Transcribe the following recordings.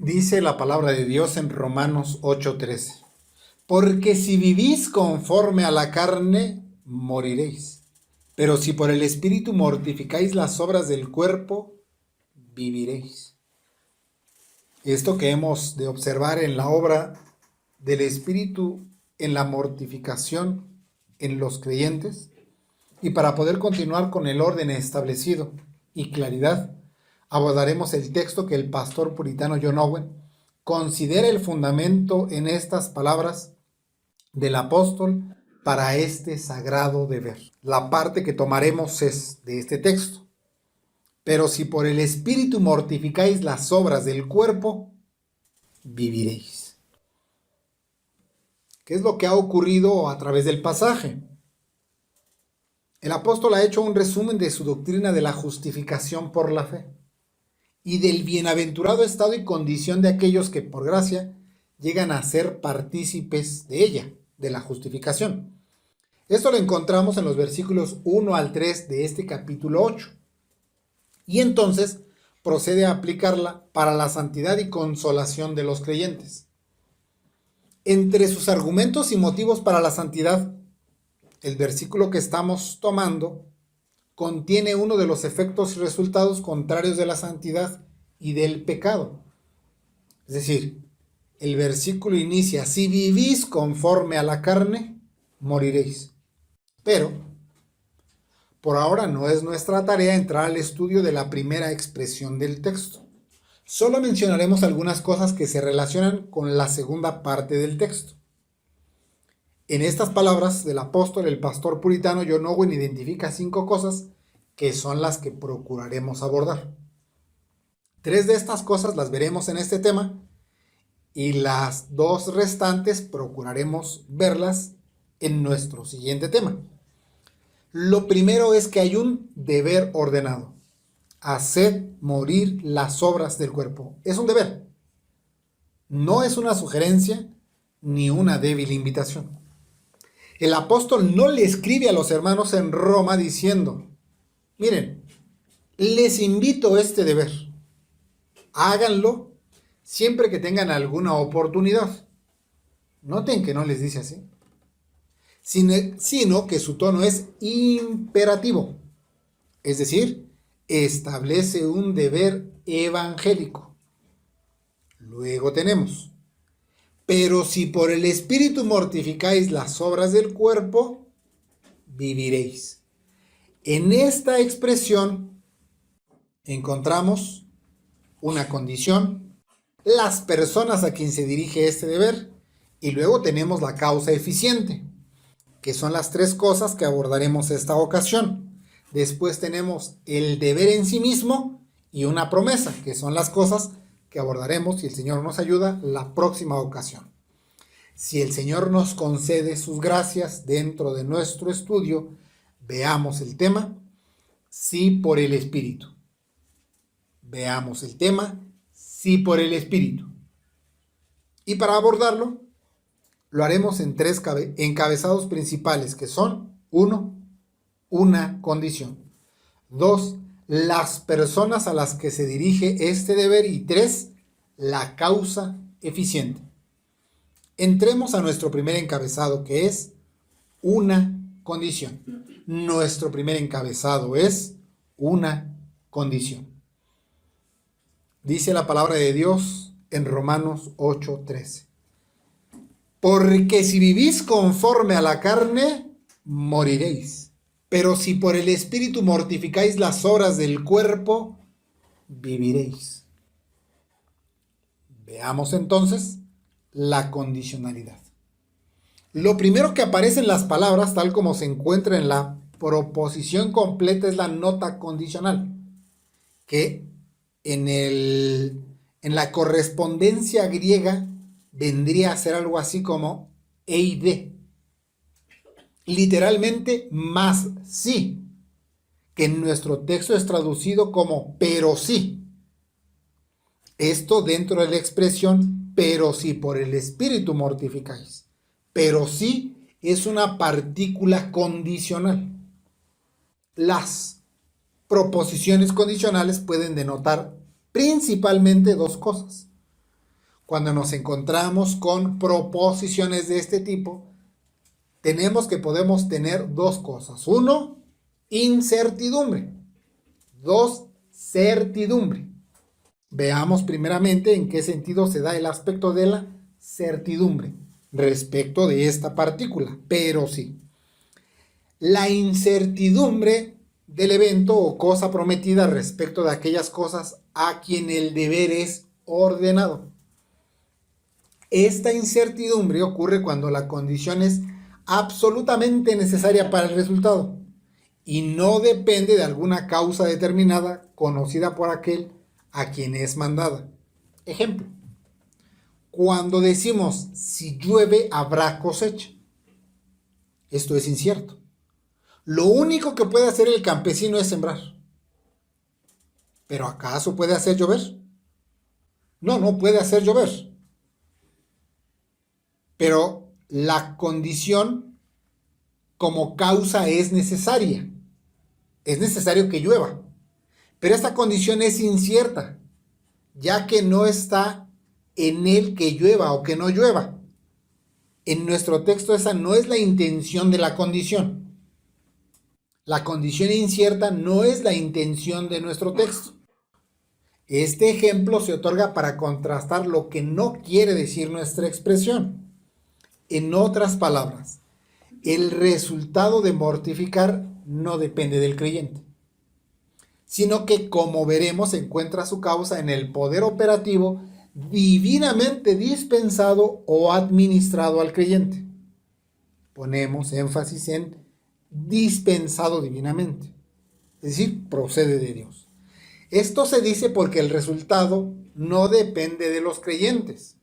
Dice la palabra de Dios en Romanos 8:13. Porque si vivís conforme a la carne, moriréis. Pero si por el Espíritu mortificáis las obras del cuerpo, viviréis. Esto que hemos de observar en la obra del Espíritu en la mortificación en los creyentes, y para poder continuar con el orden establecido y claridad, abordaremos el texto que el pastor puritano John Owen considera el fundamento en estas palabras del apóstol para este sagrado deber. La parte que tomaremos es de este texto. Pero si por el Espíritu mortificáis las obras del cuerpo, viviréis. ¿Qué es lo que ha ocurrido a través del pasaje? El apóstol ha hecho un resumen de su doctrina de la justificación por la fe y del bienaventurado estado y condición de aquellos que por gracia llegan a ser partícipes de ella, de la justificación. Esto lo encontramos en los versículos 1 al 3 de este capítulo 8. Y entonces procede a aplicarla para la santidad y consolación de los creyentes. Entre sus argumentos y motivos para la santidad, el versículo que estamos tomando contiene uno de los efectos y resultados contrarios de la santidad y del pecado. Es decir, el versículo inicia: si vivís conforme a la carne, moriréis. Pero, por ahora no es nuestra tarea entrar al estudio de la primera expresión del texto. Solo mencionaremos algunas cosas que se relacionan con la segunda parte del texto. En estas palabras del apóstol, el pastor puritano John Owen identifica 5 cosas que son las que procuraremos abordar. 3 de estas cosas las veremos en este tema y las 2 restantes procuraremos verlas en nuestro siguiente tema. Lo primero es que hay un deber ordenado: haced morir las obras del cuerpo. Es un deber. No es una sugerencia ni una débil invitación. El apóstol no le escribe a los hermanos en Roma diciendo: miren, les invito a este deber. Háganlo siempre que tengan alguna oportunidad. Noten que no les dice así, sino que su tono es imperativo. Es decir, establece un deber evangélico. Luego tenemos: pero si por el Espíritu mortificáis las obras del cuerpo, viviréis. En esta expresión encontramos una condición, las personas a quien se dirige este deber, y luego tenemos la causa eficiente, que son las 3 cosas que abordaremos esta ocasión. Después tenemos el deber en sí mismo y una promesa, que son las cosas que abordaremos, si el Señor nos ayuda, la próxima ocasión. Si el Señor nos concede sus gracias dentro de nuestro estudio, veamos el tema: sí por el Espíritu. Veamos el tema: sí por el Espíritu. Y para abordarlo, lo haremos en 3 encabezados principales, que son: 1, una condición; 2, las personas a las que se dirige este deber; y 3, la causa eficiente. Entremos a nuestro primer encabezado, que es una condición. Nuestro primer encabezado es una condición. Dice la palabra de Dios en Romanos 8:13. Porque si vivís conforme a la carne, moriréis. Pero si por el Espíritu mortificáis las obras del cuerpo, viviréis. Veamos entonces la condicionalidad. Lo primero que aparece en las palabras, tal como se encuentra en la proposición completa, es la nota condicional, que en la correspondencia griega vendría a ser algo así como eide. Literalmente, más sí, que en nuestro texto es traducido como pero sí. Esto dentro de la expresión pero si por el Espíritu mortificáis. Pero sí es una partícula condicional. Las proposiciones condicionales pueden denotar principalmente 2 cosas. cuando nos encontramos con proposiciones de este tipo, tenemos que podemos tener dos cosas. Uno, incertidumbre. Dos, certidumbre. Veamos primeramente en qué sentido se da el aspecto de la certidumbre respecto de esta partícula. Pero sí, la incertidumbre del evento o cosa prometida respecto de aquellas cosas a quien el deber es ordenado. Esta incertidumbre ocurre cuando la condición es absolutamente necesaria para el resultado y no depende de alguna causa determinada conocida por aquel a quien es mandada. Ejemplo, cuando decimos si llueve habrá cosecha, esto es incierto. Lo único que puede hacer el campesino es sembrar. ¿Pero acaso puede hacer llover? No, no puede hacer llover. Pero la condición como causa es necesaria. Es necesario que llueva. Pero esta condición es incierta, ya que no está en él que llueva o que no llueva. En nuestro texto esa no es la intención de la condición. La condición incierta no es la intención de nuestro texto. Este ejemplo se otorga para contrastar lo que no quiere decir nuestra expresión. En otras palabras, el resultado de mortificar no depende del creyente, sino que, como veremos, encuentra su causa en el poder operativo divinamente dispensado o administrado al creyente. Ponemos énfasis en dispensado divinamente, es decir, procede de Dios. Esto se dice porque el resultado no depende de los creyentes.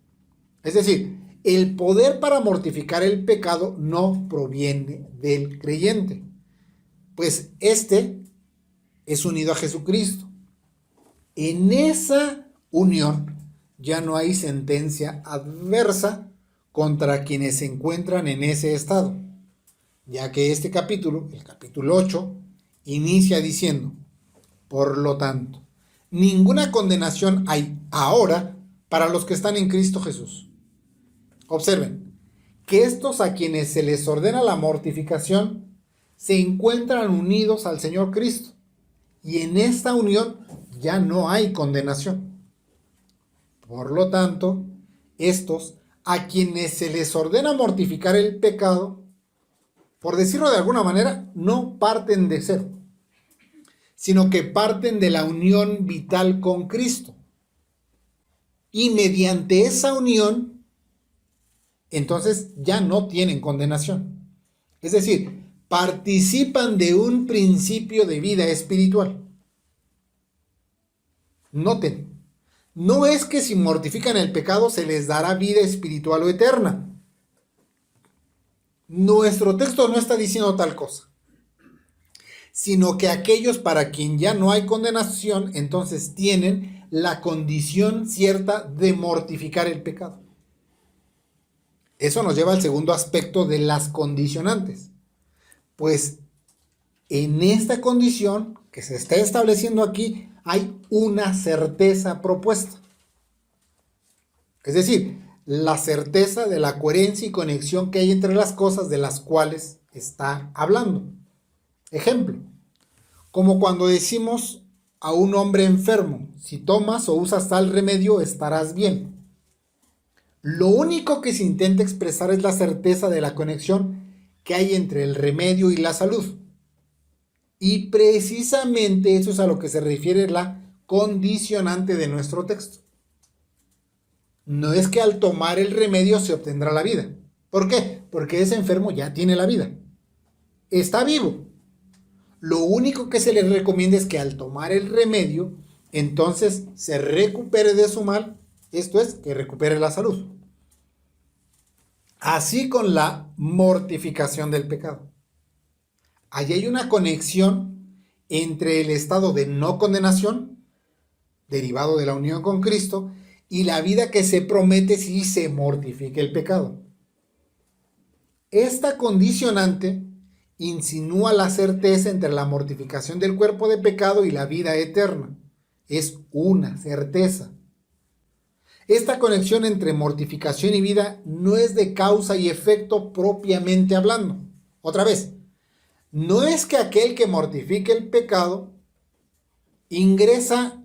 Es decir, el poder para mortificar el pecado no proviene del creyente, pues éste es unido a Jesucristo. En esa unión ya no hay sentencia adversa contra quienes se encuentran en ese estado, ya que este capítulo, el capítulo 8, inicia diciendo: por lo tanto, ninguna condenación hay ahora para los que están en Cristo Jesús. Observen que estos a quienes se les ordena la mortificación se encuentran unidos al Señor Cristo, y en esta unión ya no hay condenación. Por lo tanto, estos a quienes se les ordena mortificar el pecado, por decirlo de alguna manera, no parten de cero, sino que parten de la unión vital con Cristo. Y mediante esa unión, entonces ya no tienen condenación. Es decir, participan de un principio de vida espiritual. Noten, no es que si mortifican el pecado se les dará vida espiritual o eterna. Nuestro texto no está diciendo tal cosa, sino que aquellos para quien ya no hay condenación, entonces tienen la condición cierta de mortificar el pecado. Eso nos lleva al segundo aspecto de las condicionantes. Pues en esta condición que se está estableciendo aquí hay una certeza propuesta. Es decir, la certeza de la coherencia y conexión que hay entre las cosas de las cuales está hablando. Ejemplo, como cuando decimos a un hombre enfermo: si tomas o usas tal remedio estarás bien. Lo único que se intenta expresar es la certeza de la conexión que hay entre el remedio y la salud. Y precisamente eso es a lo que se refiere la condicionante de nuestro texto. No es que al tomar el remedio se obtendrá la vida. ¿Por qué? Porque ese enfermo ya tiene la vida. Está vivo. Lo único que se le recomienda es que al tomar el remedio, entonces se recupere de su mal, esto es, que recupere la salud. Así con la mortificación del pecado. Allí hay una conexión entre el estado de no condenación, derivado de la unión con Cristo, y la vida que se promete si se mortifica el pecado. Esta condicionante insinúa la certeza entre la mortificación del cuerpo de pecado y la vida eterna. Es una certeza. Esta conexión entre mortificación y vida no es de causa y efecto propiamente hablando. Otra vez, no es que aquel que mortifique el pecado ingresa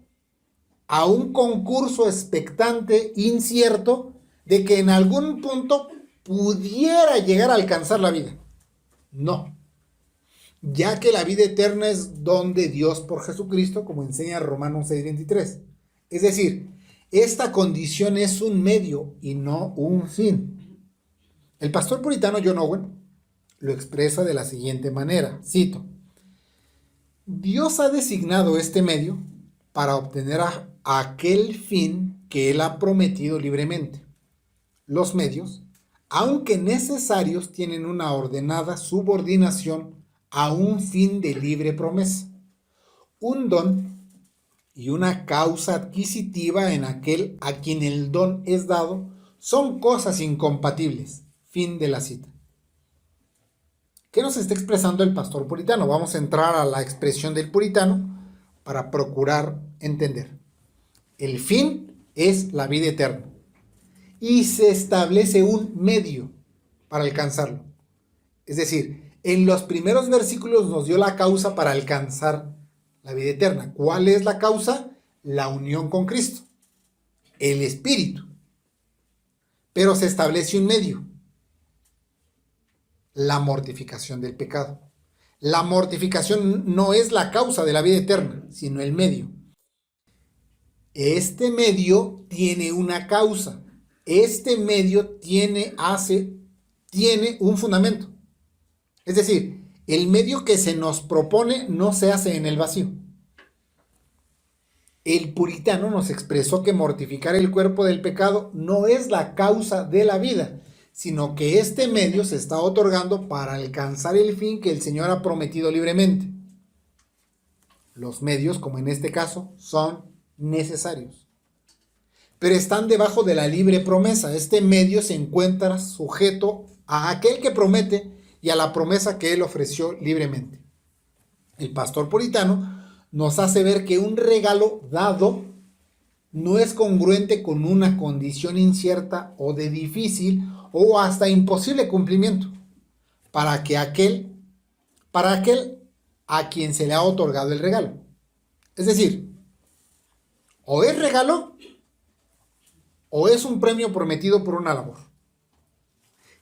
a un concurso expectante, incierto, de que en algún punto pudiera llegar a alcanzar la vida. No, ya que la vida eterna es don de Dios por Jesucristo, como enseña Romanos 6:23. Es decir, esta condición es un medio y no un fin. El pastor puritano John Owen lo expresa de la siguiente manera, cito: Dios ha designado este medio para obtener aquel fin que Él ha prometido libremente. Los medios, aunque necesarios, tienen una ordenada subordinación a un fin de libre promesa, un don y una causa adquisitiva en aquel a quien el don es dado, son cosas incompatibles. Fin de la cita. ¿Qué nos está expresando el pastor puritano? Vamos a entrar a la expresión del puritano para procurar entender. El fin es la vida eterna y se establece un medio para alcanzarlo. Es decir, en los primeros versículos nos dio la causa para alcanzar la vida eterna. ¿Cuál es la causa? La unión con Cristo, el Espíritu. Pero se establece un medio: la mortificación del pecado. La mortificación no es la causa de la vida eterna, sino el medio. Este medio tiene una causa. Este medio tiene un fundamento. Es decir, el medio que se nos propone no se hace en el vacío. El puritano nos expresó que mortificar el cuerpo del pecado no es la causa de la vida, sino que este medio se está otorgando para alcanzar el fin que el Señor ha prometido libremente. Los medios, como en este caso, son necesarios, pero están debajo de la libre promesa. Este medio se encuentra sujeto a aquel que promete y a la promesa que Él ofreció libremente. El pastor puritano nos hace ver que un regalo dado no es congruente con una condición incierta o de difícil o hasta imposible cumplimiento para aquel a quien se le ha otorgado el regalo. Es decir, o es regalo o es un premio prometido por una labor.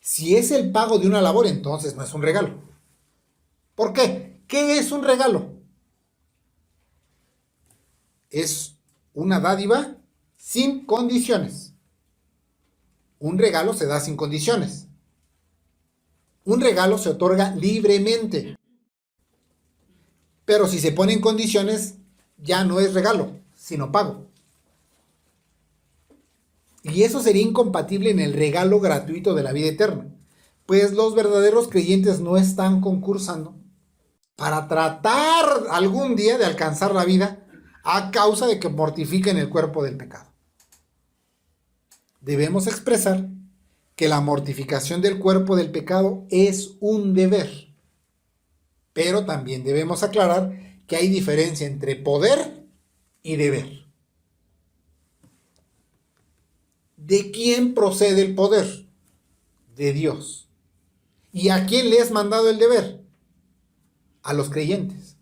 Si es el pago de una labor, entonces no es un regalo. ¿Por qué? ¿Qué es un regalo? Es una dádiva sin condiciones. Un regalo se da sin condiciones. Un regalo se otorga libremente. Pero si se ponen condiciones, ya no es regalo, sino pago. Y eso sería incompatible en el regalo gratuito de la vida eterna, pues los verdaderos creyentes no están concursando para tratar algún día de alcanzar la vida a causa de que mortifiquen el cuerpo del pecado. Debemos expresar que la mortificación del cuerpo del pecado es un deber, pero también debemos aclarar que hay diferencia entre poder y deber. ¿De quién procede el poder? De Dios. ¿Y a quién le es mandado el deber? A los creyentes.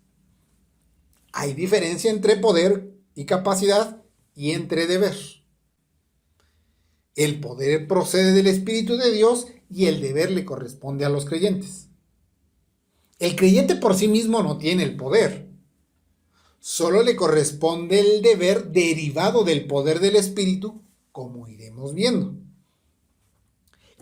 Hay diferencia entre poder y capacidad y entre deber. El poder procede del Espíritu de Dios y el deber le corresponde a los creyentes. El creyente por sí mismo no tiene el poder. Solo le corresponde el deber derivado del poder del Espíritu, como iremos viendo.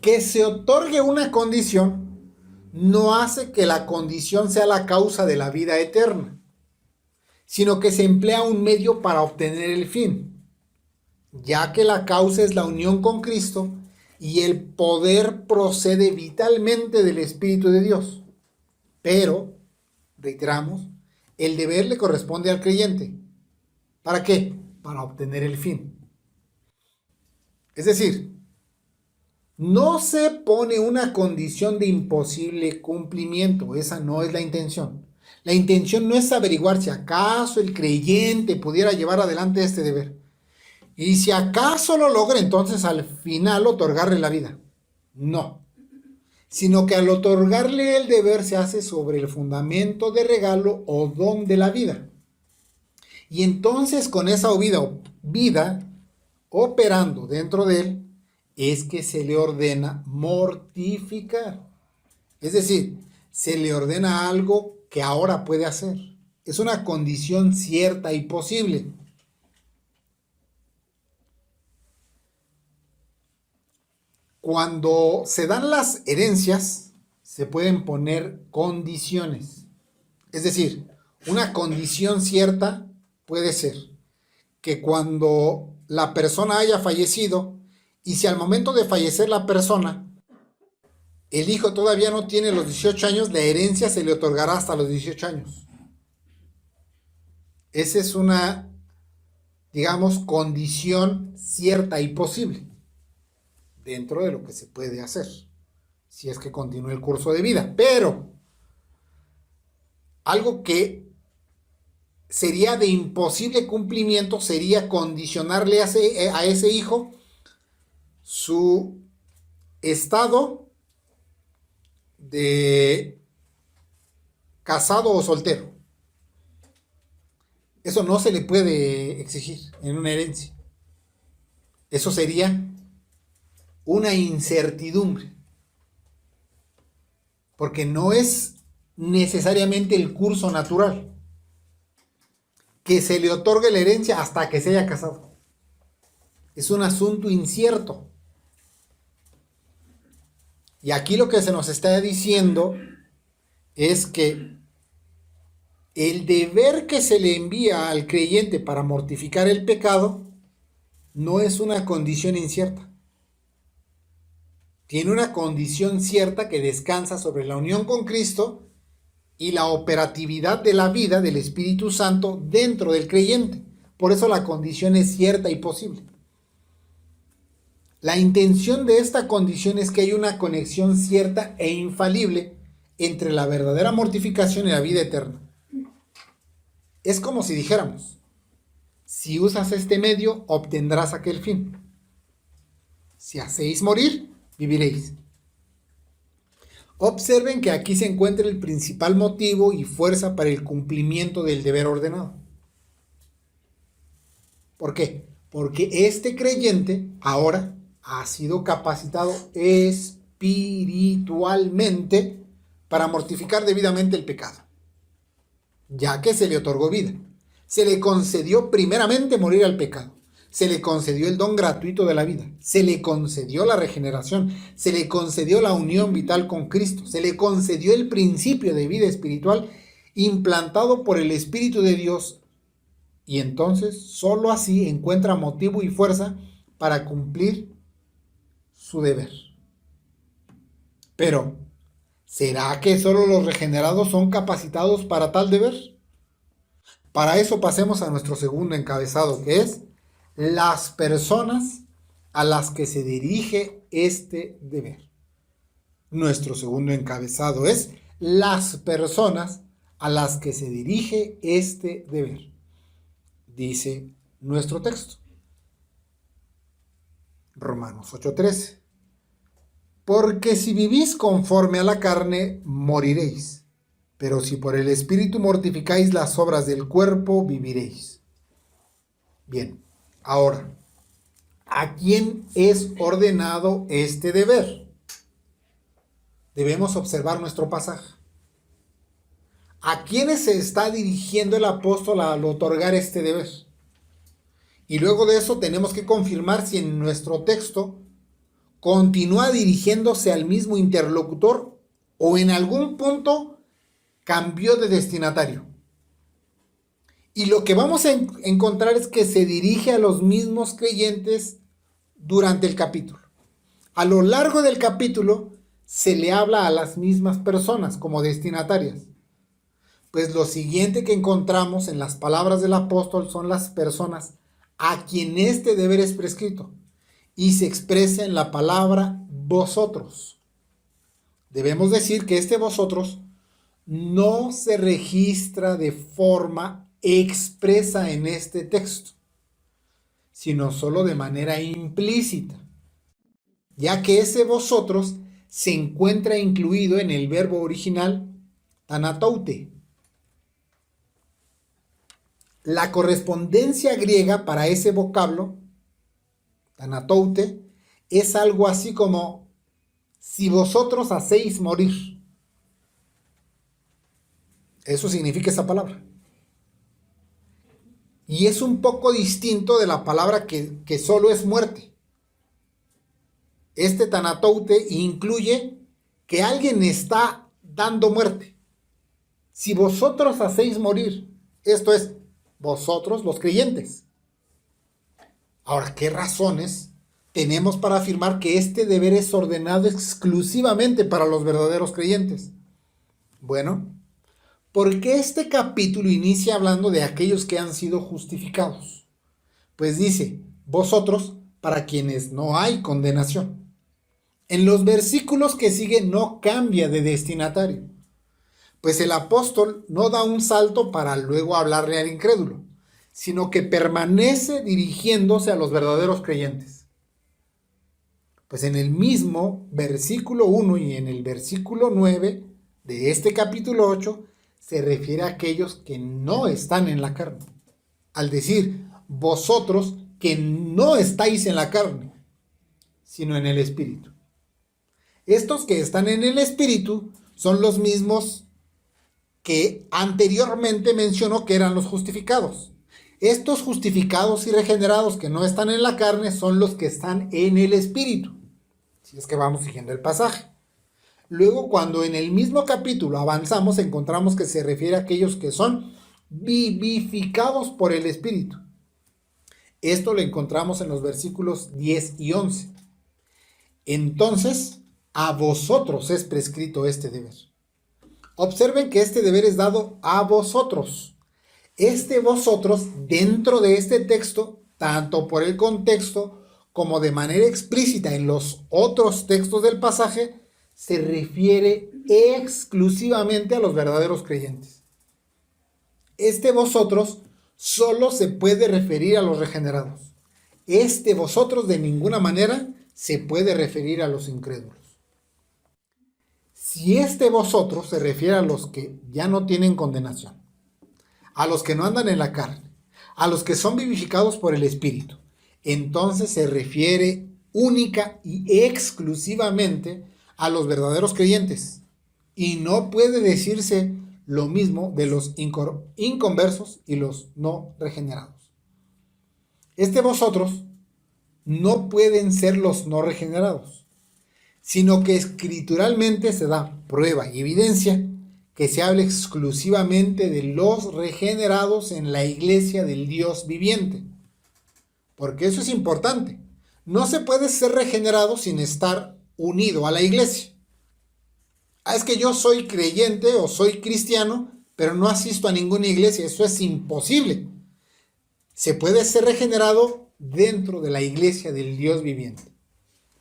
Que se otorgue una condición no hace que la condición sea la causa de la vida eterna, sino que se emplea un medio para obtener el fin, ya que la causa es la unión con Cristo y el poder procede vitalmente del Espíritu de Dios. Pero, reiteramos, el deber le corresponde al creyente. ¿Para qué? Para obtener el fin. Es decir, no se pone una condición de imposible cumplimiento, esa no es la intención. La intención no es averiguar si acaso el creyente pudiera llevar adelante este deber. Y si acaso lo logra, entonces al final otorgarle la vida. No, sino que al otorgarle el deber se hace sobre el fundamento de regalo o don de la vida. Y entonces con esa vida operando dentro de él, es que se le ordena mortificar. Es decir, se le ordena algo que ahora puede hacer. Es una condición cierta y posible. Cuando se dan las herencias, se pueden poner condiciones. Es decir, una condición cierta puede ser que cuando la persona haya fallecido, y si al momento de fallecer la persona, el hijo todavía no tiene los 18 años, la herencia se le otorgará hasta los 18 años. Esa es una, digamos, condición cierta y posible dentro de lo que se puede hacer, si es que continúa el curso de vida. Pero algo que sería de imposible cumplimiento sería condicionarle a ese hijo su estado de casado o soltero. Eso no se le puede exigir en una herencia. Eso sería una incertidumbre, porque no es necesariamente el curso natural que se le otorgue la herencia hasta que se haya casado. Es un asunto incierto. Y aquí lo que se nos está diciendo es que el deber que se le envía al creyente para mortificar el pecado no es una condición incierta. Tiene una condición cierta que descansa sobre la unión con Cristo y la operatividad de la vida del Espíritu Santo dentro del creyente. Por eso la condición es cierta y posible. La intención de esta condición es que haya una conexión cierta e infalible entre la verdadera mortificación y la vida eterna. Es como si dijéramos, si usas este medio, obtendrás aquel fin. Si hacéis morir, viviréis. Observen que aquí se encuentra el principal motivo y fuerza para el cumplimiento del deber ordenado. ¿Por qué? Porque este creyente ahora ha sido capacitado espiritualmente para mortificar debidamente el pecado, ya que se le otorgó vida. Se le concedió primeramente morir al pecado. Se le concedió el don gratuito de la vida. Se le concedió la regeneración. Se le concedió la unión vital con Cristo. Se le concedió el principio de vida espiritual implantado por el Espíritu de Dios. Y entonces sólo así encuentra motivo y fuerza para cumplir su deber. Pero, ¿será que solo los regenerados son capacitados para tal deber? Para eso pasemos a nuestro segundo encabezado, que es las personas a las que se dirige este deber. Nuestro segundo encabezado es las personas a las que se dirige este deber. Dice nuestro texto. Romanos 8:13. Porque si vivís conforme a la carne, moriréis. Pero si por el Espíritu mortificáis las obras del cuerpo, viviréis. Bien, ahora, ¿a quién es ordenado este deber? Debemos observar nuestro pasaje. ¿A quiénes se está dirigiendo el apóstol al otorgar este deber? Y luego de eso tenemos que confirmar si en nuestro texto continúa dirigiéndose al mismo interlocutor o en algún punto cambió de destinatario. Y lo que vamos a encontrar es que se dirige a los mismos creyentes durante el capítulo. A lo largo del capítulo se le habla a las mismas personas como destinatarias. Pues lo siguiente que encontramos en las palabras del apóstol son las personas a quien este deber es prescrito y se expresa en la palabra vosotros. Debemos decir que este vosotros no se registra de forma expresa en este texto, sino solo de manera implícita, ya que ese vosotros se encuentra incluido en el verbo original tanatoute. La correspondencia griega para ese vocablo, tanatoute, es algo así como si vosotros hacéis morir. Eso significa esa palabra. Y es un poco distinto de la palabra que solo es muerte. Este tanatoute incluye que alguien está dando muerte. Si vosotros hacéis morir, esto es, vosotros los creyentes. Ahora, ¿qué razones tenemos para afirmar que este deber es ordenado exclusivamente para los verdaderos creyentes? Bueno, porque este capítulo inicia hablando de aquellos que han sido justificados. Pues dice, vosotros, para quienes no hay condenación. En los versículos que siguen no cambia de destinatario, pues el apóstol no da un salto para luego hablarle al incrédulo, sino que permanece dirigiéndose a los verdaderos creyentes. Pues en el mismo versículo 1 y en el versículo 9 de este capítulo 8 se refiere a aquellos que no están en la carne. Al decir, vosotros que no estáis en la carne, sino en el Espíritu. Estos que están en el Espíritu son los mismos que anteriormente mencionó que eran los justificados. Estos justificados y regenerados que no están en la carne son los que están en el Espíritu. Si es que vamos siguiendo el pasaje. Luego, cuando en el mismo capítulo avanzamos, encontramos que se refiere a aquellos que son vivificados por el Espíritu. Esto lo encontramos en los versículos 10 y 11. Entonces, a vosotros es prescrito este deber. Observen que este deber es dado a vosotros. Este vosotros, dentro de este texto, tanto por el contexto como de manera explícita en los otros textos del pasaje, se refiere exclusivamente a los verdaderos creyentes. Este vosotros solo se puede referir a los regenerados. Este vosotros de ninguna manera se puede referir a los incrédulos. Si este vosotros se refiere a los que ya no tienen condenación, a los que no andan en la carne, a los que son vivificados por el Espíritu, entonces se refiere única y exclusivamente a los verdaderos creyentes. Y no puede decirse lo mismo de los inconversos y los no regenerados. Este vosotros no pueden ser los no regenerados, sino que escrituralmente se da prueba y evidencia que se habla exclusivamente de los regenerados en la iglesia del Dios viviente. Porque eso es importante. No se puede ser regenerado sin estar unido a la iglesia. Es que yo soy creyente o soy cristiano, pero no asisto a ninguna iglesia. Eso es imposible. Se puede ser regenerado dentro de la iglesia del Dios viviente.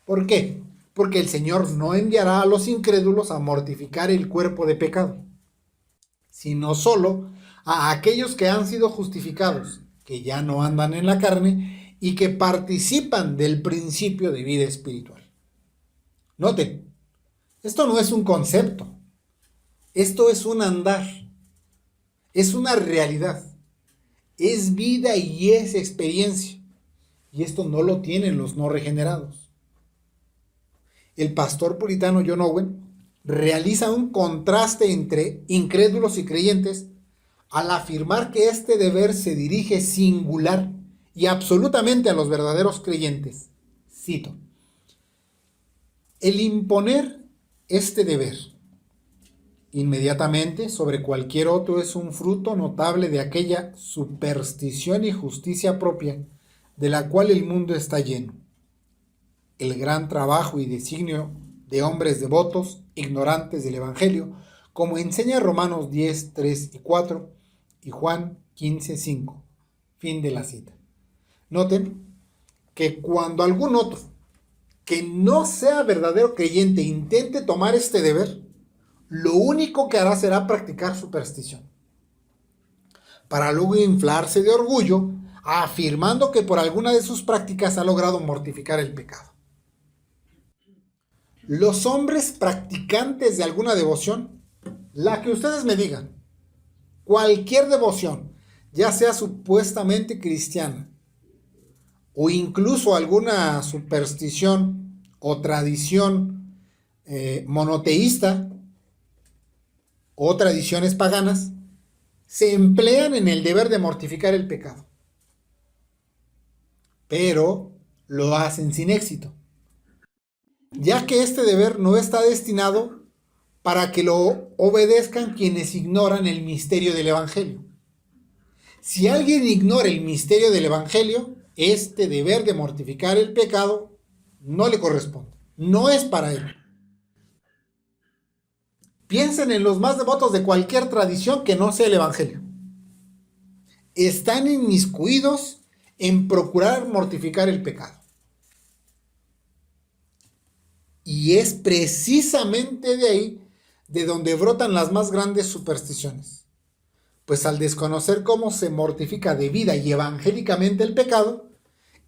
¿Por qué? Porque el Señor no enviará a los incrédulos a mortificar el cuerpo de pecado, sino solo a aquellos que han sido justificados, que ya no andan en la carne y que participan del principio de vida espiritual. Noten, esto no es un concepto, esto es un andar, es una realidad, es vida y es experiencia, y esto no lo tienen los no regenerados. El pastor puritano John Owen realiza un contraste entre incrédulos y creyentes al afirmar que este deber se dirige singular y absolutamente a los verdaderos creyentes. Cito: el imponer este deber inmediatamente sobre cualquier otro es un fruto notable de aquella superstición y justicia propia de la cual el mundo está lleno. El gran trabajo y designio de hombres devotos, ignorantes del Evangelio, como enseña Romanos 10, 3 y 4 y Juan 15, 5. Fin de la cita. Noten que cuando algún otro que no sea verdadero creyente intente tomar este deber, lo único que hará será practicar superstición, para luego inflarse de orgullo afirmando que por alguna de sus prácticas ha logrado mortificar el pecado. Los hombres practicantes de alguna devoción, la que ustedes me digan, cualquier devoción, ya sea supuestamente cristiana o incluso alguna superstición o tradición monoteísta o tradiciones paganas, se emplean en el deber de mortificar el pecado, pero lo hacen sin éxito, ya que este deber no está destinado para que lo obedezcan quienes ignoran el misterio del Evangelio. Si alguien ignora el misterio del Evangelio, este deber de mortificar el pecado no le corresponde, no es para él. Piensen en los más devotos de cualquier tradición que no sea el Evangelio. Están inmiscuidos en procurar mortificar el pecado. Y es precisamente de ahí de donde brotan las más grandes supersticiones. Pues al desconocer cómo se mortifica debida y evangélicamente el pecado,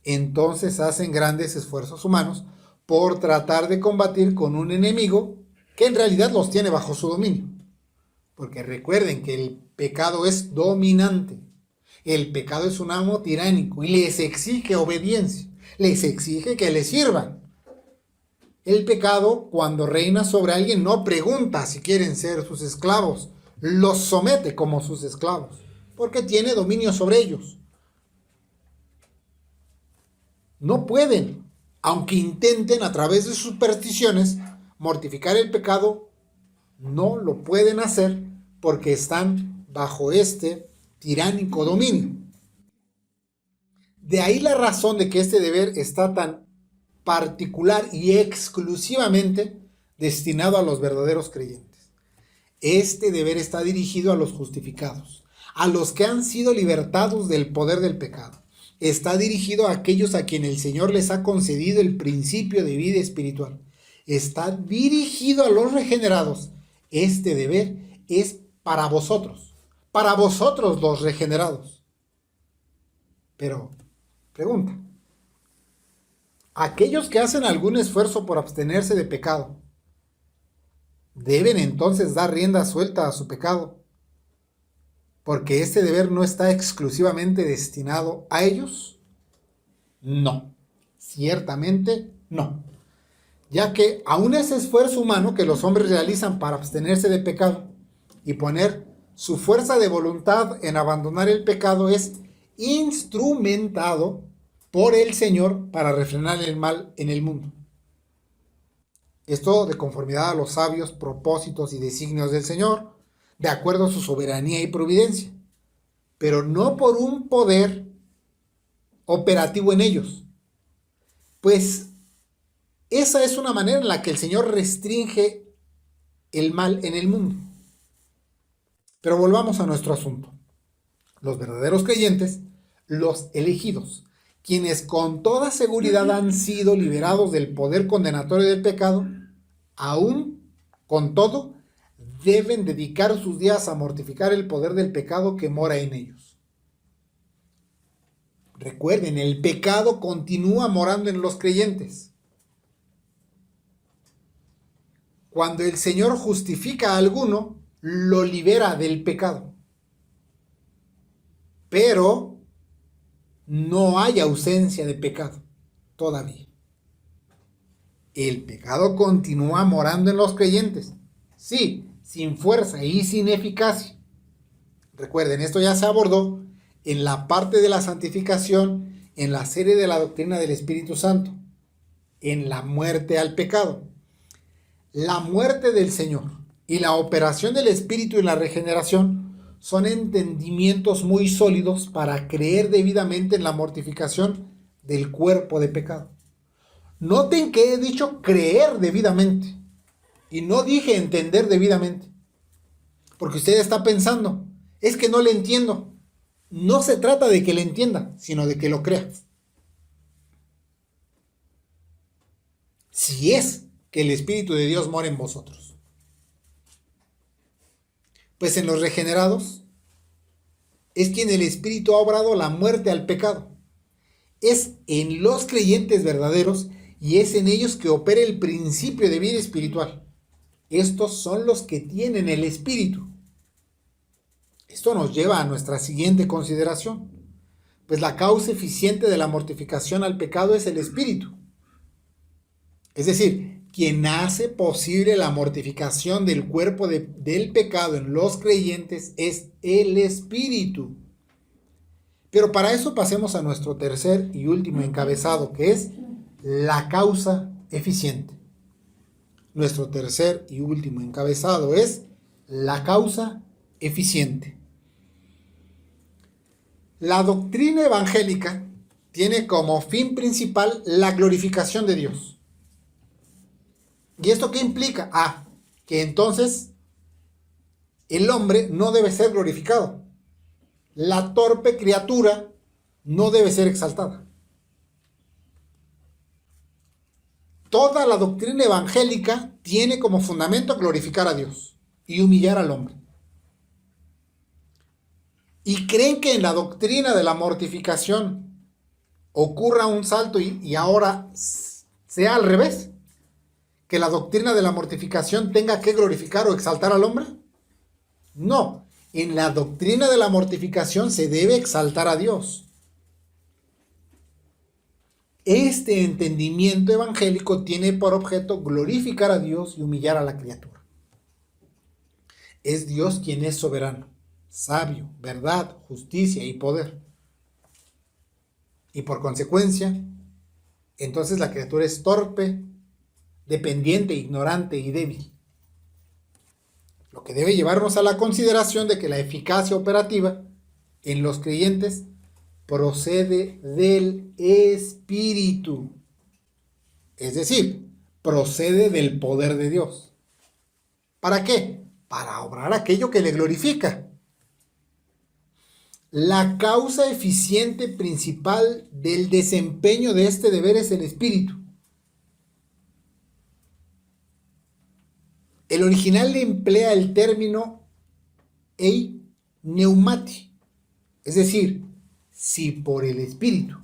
entonces hacen grandes esfuerzos humanos por tratar de combatir con un enemigo que en realidad los tiene bajo su dominio. Porque recuerden que el pecado es dominante. El pecado es un amo tiránico y les exige obediencia, les exige que le sirvan. El pecado, cuando reina sobre alguien, no pregunta si quieren ser sus esclavos, los somete como sus esclavos, porque tiene dominio sobre ellos. No pueden, aunque intenten a través de supersticiones mortificar el pecado, no lo pueden hacer porque están bajo este tiránico dominio. De ahí la razón de que este deber está tan particular y exclusivamente destinado a los verdaderos creyentes. Este deber está dirigido a los justificados, a los que han sido libertados del poder del pecado. Está dirigido a aquellos a quienes el Señor les ha concedido el principio de vida espiritual. Está dirigido a los regenerados. Este deber es para vosotros los regenerados. Pero, pregunta, aquellos que hacen algún esfuerzo por abstenerse de pecado, ¿deben entonces dar rienda suelta a su pecado? Porque este deber no está exclusivamente destinado a ellos. No, ciertamente no. Ya que aún ese esfuerzo humano que los hombres realizan para abstenerse de pecado y poner su fuerza de voluntad en abandonar el pecado es instrumentado por el Señor para refrenar el mal en el mundo. Esto de conformidad a los sabios propósitos y designios del Señor, de acuerdo a su soberanía y providencia, pero no por un poder operativo en ellos. Pues esa es una manera en la que el Señor restringe el mal en el mundo. Pero volvamos a nuestro asunto. Los verdaderos creyentes, los elegidos, quienes con toda seguridad han sido liberados del poder condenatorio del pecado, aún con todo, deben dedicar sus días a mortificar el poder del pecado que mora en ellos. Recuerden, el pecado continúa morando en los creyentes. Cuando el Señor justifica a alguno, lo libera del pecado. Pero no hay ausencia de pecado todavía. El pecado continúa morando en los creyentes. Sí, sin fuerza y sin eficacia. Recuerden, esto ya se abordó en la parte de la santificación, en la serie de la doctrina del Espíritu Santo, en la muerte al pecado. La muerte del Señor y la operación del Espíritu en la regeneración son entendimientos muy sólidos para creer debidamente en la mortificación del cuerpo de pecado. Noten que he dicho creer debidamente y no dije entender debidamente. Porque usted está pensando, es que no le entiendo. No se trata de que le entienda, sino de que lo crea. Si es que el Espíritu de Dios mora en vosotros. Pues en los regenerados, es quien el Espíritu ha obrado la muerte al pecado. Es en los creyentes verdaderos y es en ellos que opera el principio de vida espiritual. Estos son los que tienen el Espíritu. Esto nos lleva a nuestra siguiente consideración, pues la causa eficiente de la mortificación al pecado es el Espíritu. Es decir, quien hace posible la mortificación del cuerpo del pecado en los creyentes es el Espíritu. Pero para eso pasemos a nuestro tercer y último encabezado, que es la causa eficiente. Nuestro tercer y último encabezado es la causa eficiente. La doctrina evangélica tiene como fin principal la glorificación de Dios. ¿Y esto qué implica? Que entonces el hombre no debe ser glorificado. La torpe criatura no debe ser exaltada. Toda la doctrina evangélica tiene como fundamento glorificar a Dios y humillar al hombre. Y creen que en la doctrina de la mortificación ocurra un salto y ahora sea al revés. Que la doctrina de la mortificación tenga que glorificar o exaltar al hombre. No, en la doctrina de la mortificación se debe exaltar a Dios. Este entendimiento evangélico tiene por objeto glorificar a Dios y humillar a la criatura. Es Dios quien es soberano, sabio, verdad, justicia y poder. Y por consecuencia, entonces la criatura es torpe, dependiente, ignorante y débil. Lo que debe llevarnos a la consideración de que la eficacia operativa en los creyentes procede del Espíritu. Es decir, procede del poder de Dios. ¿Para qué? Para obrar aquello que le glorifica. La causa eficiente principal del desempeño de este deber es el Espíritu. El original emplea el término ei pneumati, es decir, si por el Espíritu.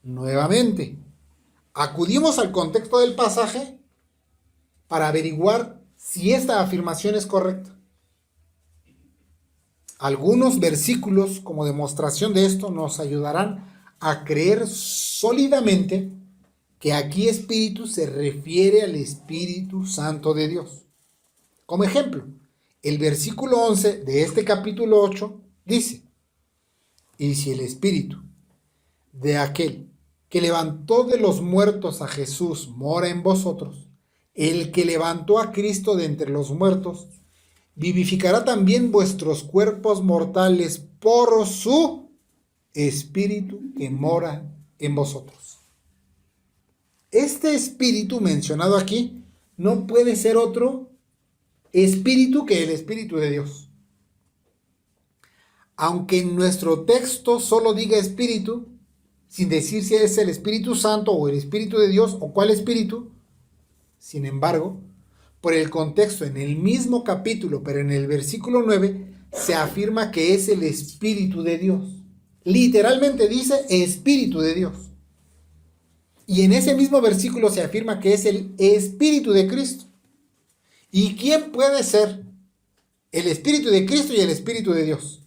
Nuevamente, acudimos al contexto del pasaje para averiguar si esta afirmación es correcta. Algunos versículos como demostración de esto nos ayudarán a creer sólidamente que aquí Espíritu se refiere al Espíritu Santo de Dios. Como ejemplo, el versículo 11 de este capítulo 8 dice: y si el Espíritu de aquel que levantó de los muertos a Jesús mora en vosotros, el que levantó a Cristo de entre los muertos, vivificará también vuestros cuerpos mortales por su Espíritu que mora en vosotros. Este Espíritu mencionado aquí no puede ser otro Espíritu que el Espíritu de Dios. Aunque en nuestro texto solo diga Espíritu, sin decir si es el Espíritu Santo o el Espíritu de Dios o cuál Espíritu, sin embargo, por el contexto en el mismo capítulo, pero en el versículo 9, se afirma que es el Espíritu de Dios. Literalmente dice Espíritu de Dios. Y en ese mismo versículo se afirma que es el Espíritu de Cristo. ¿Y quién puede ser el Espíritu de Cristo y el Espíritu de Dios?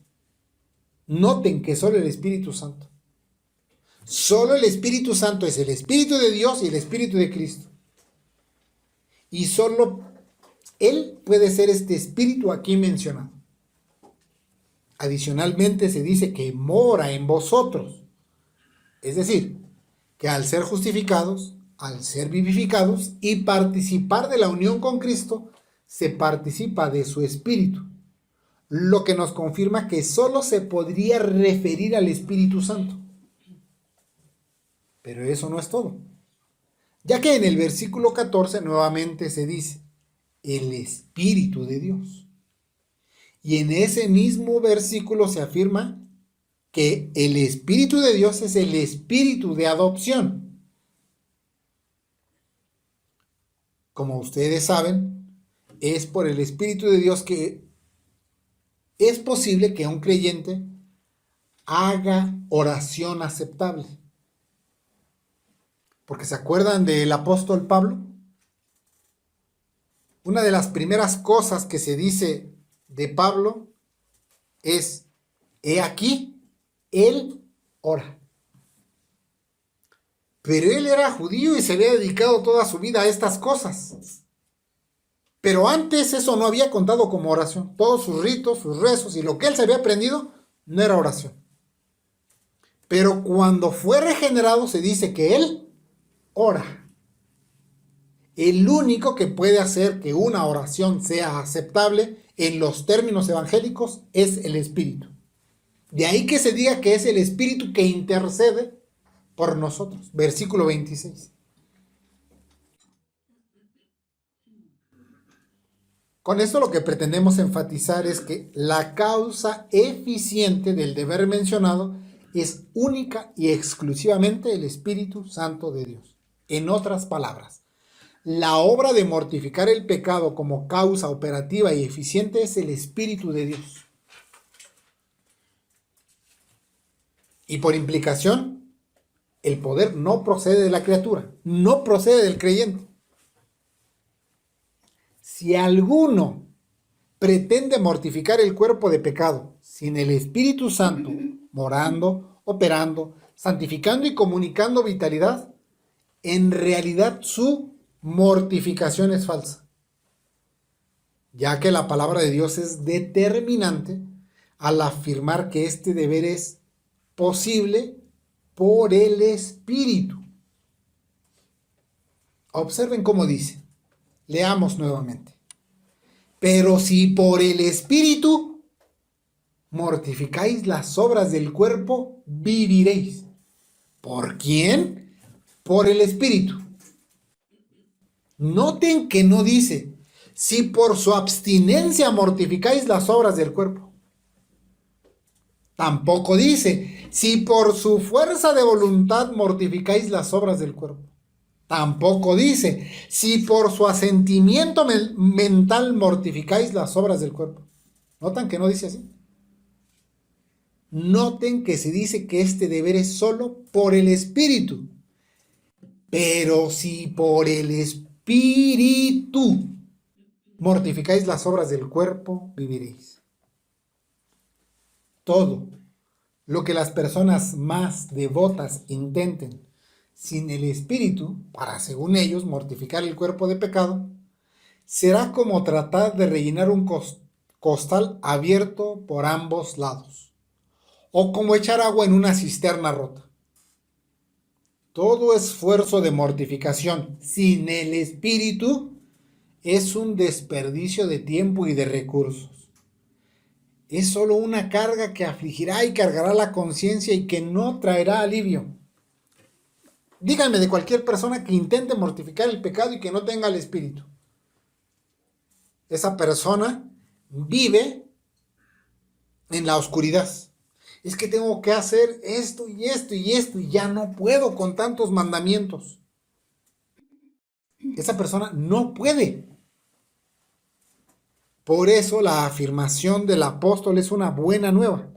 Noten que solo el Espíritu Santo. Solo el Espíritu Santo es el Espíritu de Dios y el Espíritu de Cristo. Y solo Él puede ser este Espíritu aquí mencionado. Adicionalmente se dice que mora en vosotros. Es decir, que al ser justificados, al ser vivificados y participar de la unión con Cristo, se participa de su Espíritu. Lo que nos confirma que solo se podría referir al Espíritu Santo. Pero eso no es todo. Ya que en el versículo 14 nuevamente se dice el Espíritu de Dios. Y en ese mismo versículo se afirma que el Espíritu de Dios es el Espíritu de adopción. Como ustedes saben, es por el Espíritu de Dios que es posible que un creyente haga oración aceptable. Porque ¿se acuerdan del apóstol Pablo? Una de las primeras cosas que se dice de Pablo es: he aquí, él ora. Pero él era judío y se había dedicado toda su vida a estas cosas. Pero antes eso no había contado como oración. Todos sus ritos, sus rezos y lo que él se había aprendido no era oración. Pero cuando fue regenerado se dice que él ora. El único que puede hacer que una oración sea aceptable en los términos evangélicos es el Espíritu. De ahí que se diga que es el Espíritu que intercede por nosotros. Versículo 26. Con esto lo que pretendemos enfatizar es que la causa eficiente del deber mencionado es única y exclusivamente el Espíritu Santo de Dios. En otras palabras, la obra de mortificar el pecado como causa operativa y eficiente es el Espíritu de Dios. Y por implicación, el poder no procede de la criatura, no procede del creyente. Si alguno pretende mortificar el cuerpo de pecado sin el Espíritu Santo morando, operando, santificando y comunicando vitalidad, en realidad su mortificación es falsa, ya que la palabra de Dios es determinante al afirmar que este deber es posible por el Espíritu. Observen cómo dice. Leamos nuevamente. Pero si por el Espíritu mortificáis las obras del cuerpo, viviréis. ¿Por quién? Por el Espíritu. Noten que no dice, si por su abstinencia mortificáis las obras del cuerpo. Tampoco dice, si por su fuerza de voluntad mortificáis las obras del cuerpo. Tampoco dice, si por su asentimiento mental mortificáis las obras del cuerpo. ¿Notan que no dice así? Noten que se dice que este deber es solo por el Espíritu. Pero si por el Espíritu mortificáis las obras del cuerpo, viviréis. Todo lo que las personas más devotas intenten sin el Espíritu, para, según ellos, mortificar el cuerpo de pecado, será como tratar de rellenar un costal abierto por ambos lados, o como echar agua en una cisterna rota. Todo esfuerzo de mortificación sin el Espíritu es un desperdicio de tiempo y de recursos. Es solo una carga que afligirá y cargará la conciencia y que no traerá alivio. Díganme de cualquier persona que intente mortificar el pecado y que no tenga el Espíritu. Esa persona vive en la oscuridad. Es que tengo que hacer esto y esto y esto y ya no puedo con tantos mandamientos. Esa persona no puede. Por eso la afirmación del apóstol es una buena nueva,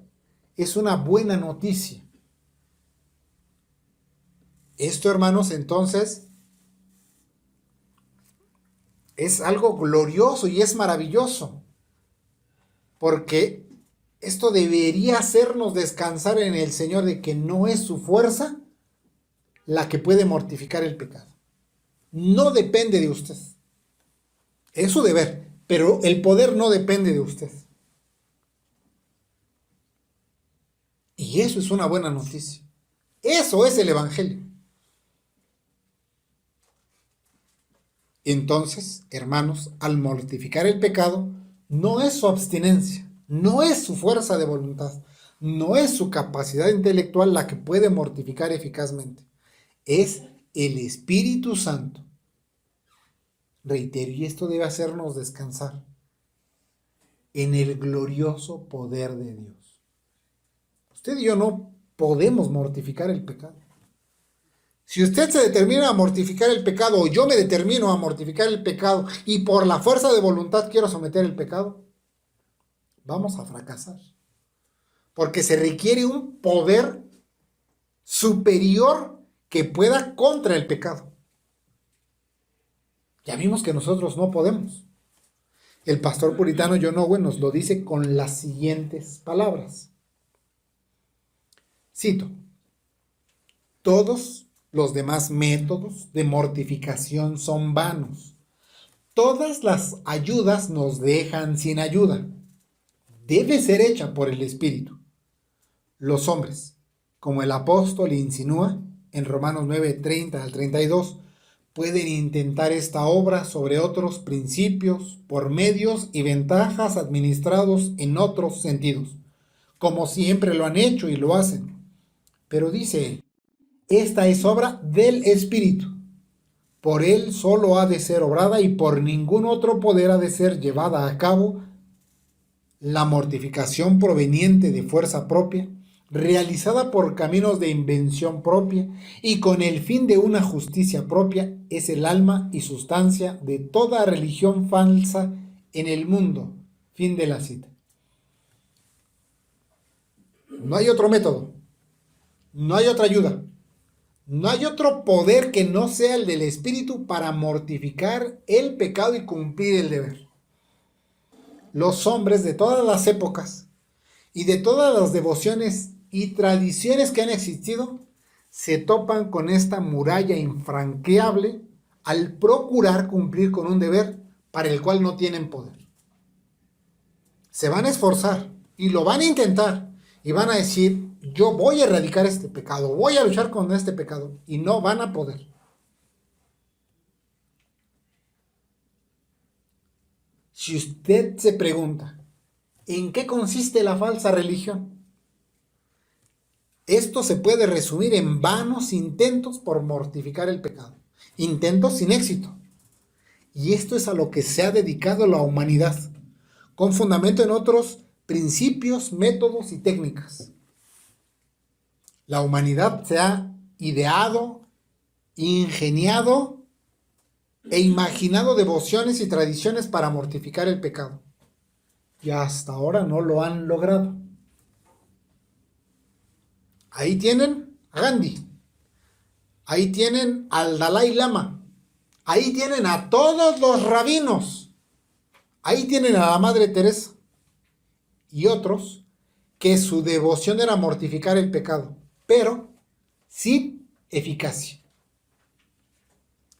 es una buena noticia. Esto, hermanos, entonces es algo glorioso y es maravilloso, porque esto debería hacernos descansar en el Señor de que no es su fuerza la que puede mortificar el pecado. No depende de usted. Es su deber, pero el poder no depende de usted. Y eso es una buena noticia. Eso es el Evangelio. Entonces, hermanos, al mortificar el pecado, no es su abstinencia, no es su fuerza de voluntad, no es su capacidad intelectual la que puede mortificar eficazmente. Es el Espíritu Santo. Reitero, y esto debe hacernos descansar en el glorioso poder de Dios. Usted y yo no podemos mortificar el pecado. Si usted se determina a mortificar el pecado, o yo me determino a mortificar el pecado, y por la fuerza de voluntad quiero someter el pecado, vamos a fracasar. Porque se requiere un poder superior que pueda contra el pecado. Ya vimos que nosotros no podemos. El pastor puritano John Owen nos lo dice con las siguientes palabras. Cito: todos los demás métodos de mortificación son vanos. Todas las ayudas nos dejan sin ayuda. Debe ser hecha por el Espíritu. Los hombres, como el apóstol insinúa en Romanos 9:30 al 32, pueden intentar esta obra sobre otros principios por medios y ventajas administrados en otros sentidos, como siempre lo han hecho y lo hacen. Pero dice él, esta es obra del Espíritu. Por él solo ha de ser obrada y por ningún otro poder ha de ser llevada a cabo la mortificación proveniente de fuerza propia, realizada por caminos de invención propia y con el fin de una justicia propia, es el alma y sustancia de toda religión falsa en el mundo. Fin de la cita. No hay otro método, no hay otra ayuda, no hay otro poder que no sea el del Espíritu para mortificar el pecado y cumplir el deber. Los hombres de todas las épocas y de todas las devociones y tradiciones que han existido se topan con esta muralla infranqueable al procurar cumplir con un deber para el cual no tienen poder. Se van a esforzar y lo van a intentar y van a decir, yo voy a erradicar este pecado, voy a luchar con este pecado, y no van a poder. Si usted se pregunta, ¿en qué consiste la falsa religión? Esto se puede resumir en vanos intentos por mortificar el pecado. Intentos sin éxito. Y esto es a lo que se ha dedicado la humanidad, con fundamento en otros principios, métodos y técnicas. La humanidad se ha ideado, ingeniado e imaginado devociones y tradiciones para mortificar el pecado. Y hasta ahora no lo han logrado. Ahí tienen a Gandhi. Ahí tienen al Dalai Lama. Ahí tienen a todos los rabinos. Ahí tienen a la Madre Teresa. Y otros que su devoción era mortificar el pecado, pero sin eficacia.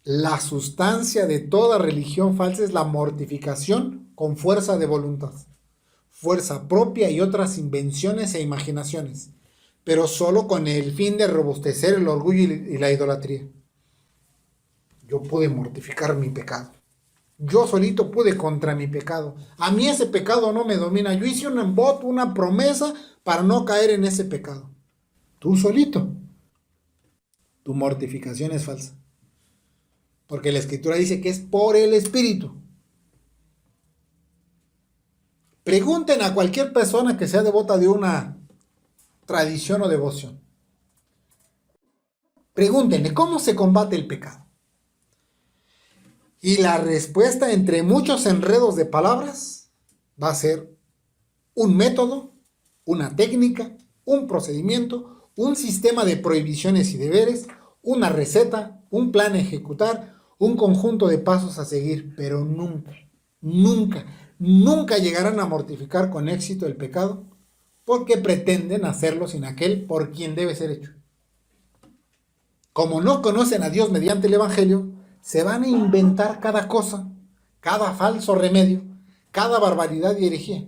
La sustancia de toda religión falsa es la mortificación con fuerza de voluntad, fuerza propia y otras invenciones e imaginaciones, pero solo con el fin de robustecer el orgullo y la idolatría. Yo pude mortificar mi pecado. Yo solito pude contra mi pecado. A mí ese pecado no me domina. Yo hice un voto, una promesa para no caer en ese pecado. Tú solito. Tu mortificación es falsa. Porque la Escritura dice que es por el Espíritu. Pregunten a cualquier persona que sea devota de una tradición o devoción. Pregúntenle, ¿cómo se combate el pecado? Y la respuesta, entre muchos enredos de palabras, va a ser un método, una técnica, un procedimiento, un sistema de prohibiciones y deberes, una receta, un plan a ejecutar, un conjunto de pasos a seguir, pero nunca, nunca, nunca llegarán a mortificar con éxito el pecado, porque pretenden hacerlo sin aquel por quien debe ser hecho. Como no conocen a Dios mediante el Evangelio, se van a inventar cada cosa, cada falso remedio, cada barbaridad y herejía,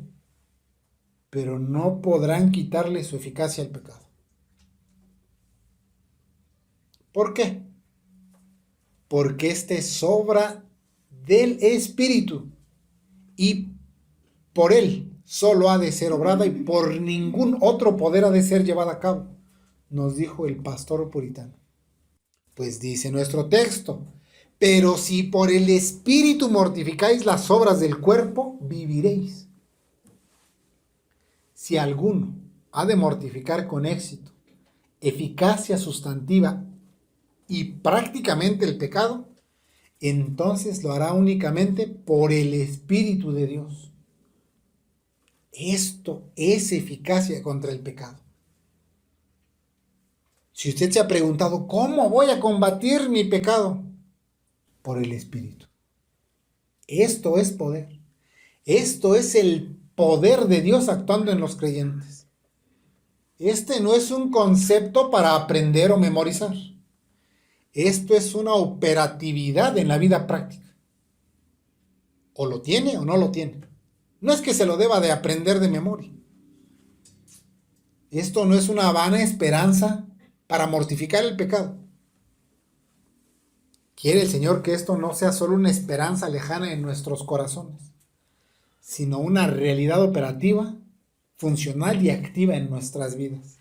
pero no podrán quitarle su eficacia al pecado. ¿Por qué? Porque este es obra del Espíritu y por él solo ha de ser obrada y por ningún otro poder ha de ser llevada a cabo, nos dijo el pastor puritano. Pues dice nuestro texto, pero si por el Espíritu mortificáis las obras del cuerpo, viviréis. Si alguno ha de mortificar con éxito, eficacia sustantiva y prácticamente el pecado, entonces lo hará únicamente por el Espíritu de Dios. Esto es eficacia contra el pecado. Si usted se ha preguntado, ¿cómo voy a combatir mi pecado? Por el Espíritu. Esto es poder. Esto es el poder de Dios actuando en los creyentes. Este no es un concepto para aprender o memorizar. Esto es una operatividad en la vida práctica. O lo tiene o no lo tiene. No es que se lo deba de aprender de memoria. Esto no es una vana esperanza para mortificar el pecado. Quiere el Señor que esto no sea solo una esperanza lejana en nuestros corazones, sino una realidad operativa, funcional y activa en nuestras vidas.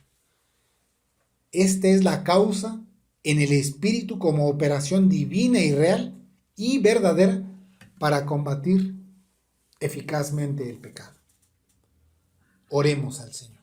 Esta es la causa en el Espíritu como operación divina y real y verdadera para combatir eficazmente el pecado. Oremos al Señor.